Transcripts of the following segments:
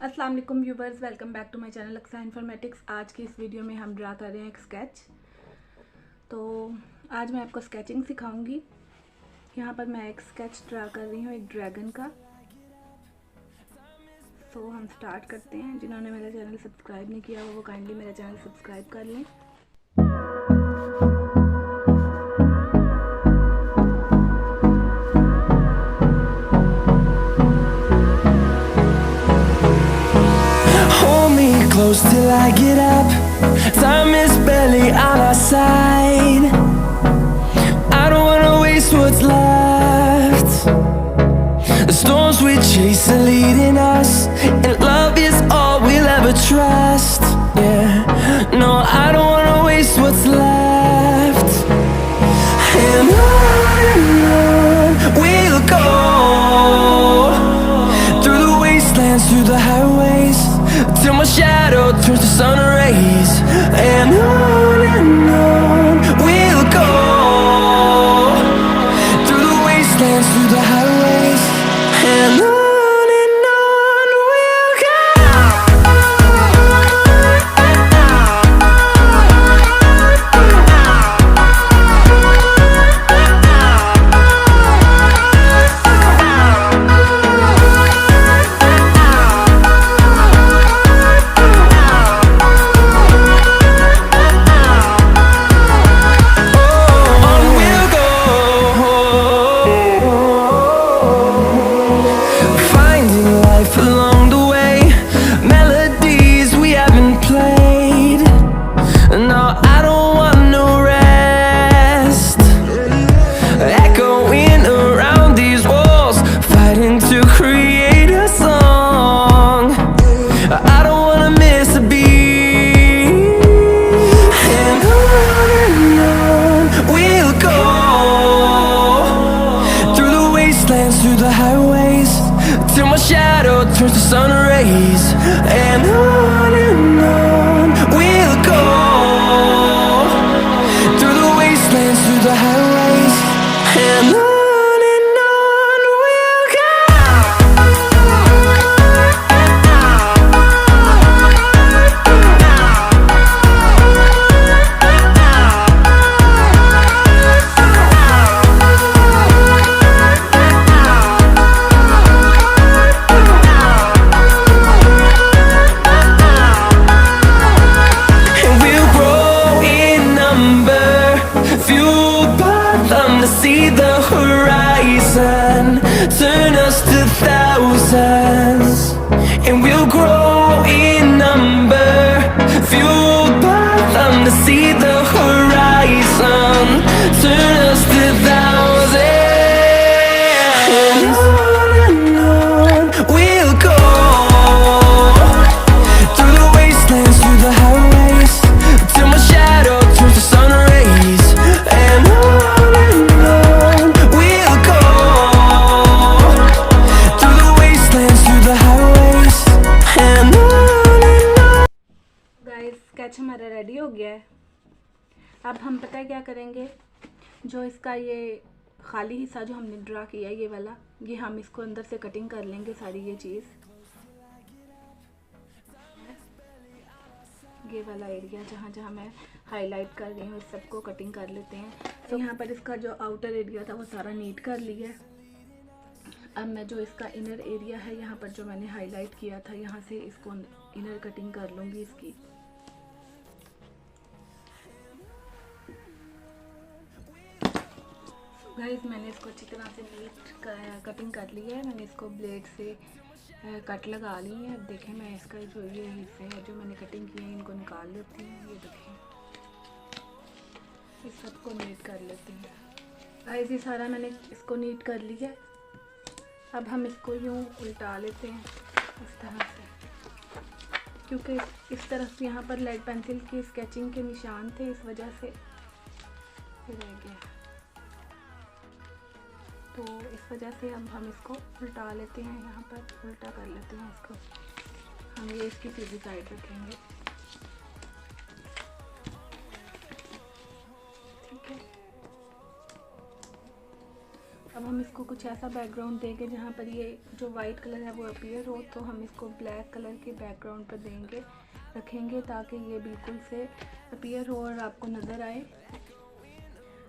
अस्सलाम वालेकुम viewers, welcome back to my channel Aqsa informatics. आज की इस वीडियो में हम ड्रा कर रहे हैं एक स्केच। तो आज मैं आपको स्केचिंग सिखाऊंगी। यहाँ पर मैं एक स्केच ड्रा कर रही हूँ, एक ड्रैगन का। तो हम स्टार्ट करते हैं। जिन्होंने मेरा चैनल सब्सक्राइब नहीं किया वो काइंडली मेरा चैनल सब्सक्राइब कर लें। Close till I get up. Time is barely on our side. I don't wanna waste what's left. The storms we chase are leading us, and love is all we'll ever trust. Yeah, no, I don't wanna waste what's left. And on we'll go, through the wastelands, through the highways, till my shadow turns to sun rays. And on we'll go, through the wastelands, through the highways, and on we'll go. Through the highways, till my shadow turns to sun rays. And on we'll go, through the wastelands, through the highways, and on we'll go. See the horizon turn us to thousands, and we'll grow in number, fueled by them to see the horizon turn us to thousands. And on we'll go, through the wastelands, through the highways, till my shadow turns to sun rays. And sketch हमारा ready हो गया है। अब हम पता है क्या करेंगे, जो इसका ये खाली हिस्सा जो हमने ड्रा किया है ये वाला, ये हम इसको अंदर से कटिंग कर लेंगे सारी ये चीज़। ये वाला एरिया जहाँ जहाँ मैं हाईलाइट कर रही हूँ इस सबको कटिंग कर लेते हैं। तो यहाँ पर इसका जो आउटर एरिया था वो सारा नीट कर लिया है। अब मैं जो इसका इनर एरिया है यहाँ पर जो मैंने हाईलाइट किया था, यहाँ से इसको इनर कटिंग कर लूँगी इसकी। गाइस मैंने इसको अच्छी तरह से नीट कटिंग कर ली है। मैंने इसको ब्लेड से कट लगा ली है। अब देखें मैं इसका जो ये हिस्से हैं जो मैंने कटिंग किए हैं इनको निकाल लेती हूँ। ये देखें, इस सबको नीट कर लेती हूँ। गाइस ये सारा मैंने इसको नीट कर लिया है। अब हम इसको यूँ उल्टा लेते हैं इस तरह से, क्योंकि इस तरफ यहाँ पर लेड पेंसिल की स्केचिंग के निशान थे, इस वजह से रह गया। तो इस वजह से अब हम इसको उल्टा लेते हैं, यहाँ पर उल्टा कर लेते हैं इसको। हम ये इसकी सीधी साइड रखेंगे, ठीक है। अब हम इसको कुछ ऐसा बैकग्राउंड देंगे जहाँ पर ये जो वाइट कलर है वो अपीयर हो, तो हम इसको ब्लैक कलर के बैकग्राउंड पर देंगे, रखेंगे ताकि ये बिल्कुल से अपीयर हो और आपको नज़र आए।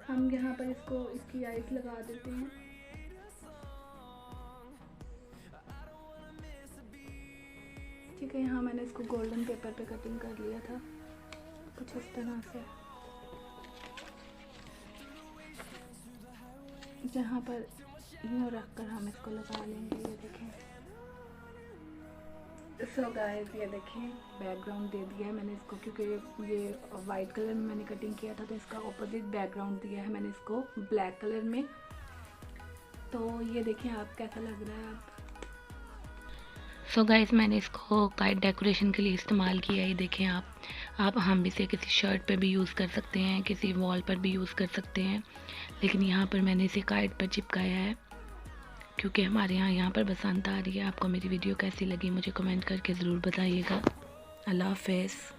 हम यहाँ पर इसकी आइज़ लगा देते हैं। ठीक है, यहाँ मैंने इसको गोल्डन पेपर पे कटिंग कर लिया था कुछ इस तरह से, जहाँ पर यूँ रख कर हम इसको लगा लेंगे। ये देखें। सो गाइस, ये देखें बैकग्राउंड दे दिया है मैंने इसको, क्योंकि ये वाइट कलर में मैंने कटिंग किया था तो इसका ऑपोजिट बैकग्राउंड दिया है मैंने इसको ब्लैक कलर में। तो ये देखें आप कैसा लग रहा है आप। सो गाइस, मैंने इसको काइट डेकोरेशन के लिए इस्तेमाल किया है। देखें आप हम इसे किसी शर्ट पे भी यूज़ कर सकते हैं, किसी वॉल पर भी यूज़ कर सकते हैं, लेकिन यहाँ पर मैंने इसे काइट पर चिपकाया है क्योंकि हमारे यहाँ पर बसंत आ रही है। आपको मेरी वीडियो कैसी लगी मुझे कमेंट करके ज़रूर बताइएगा। अल्लाह हाफ़िज़।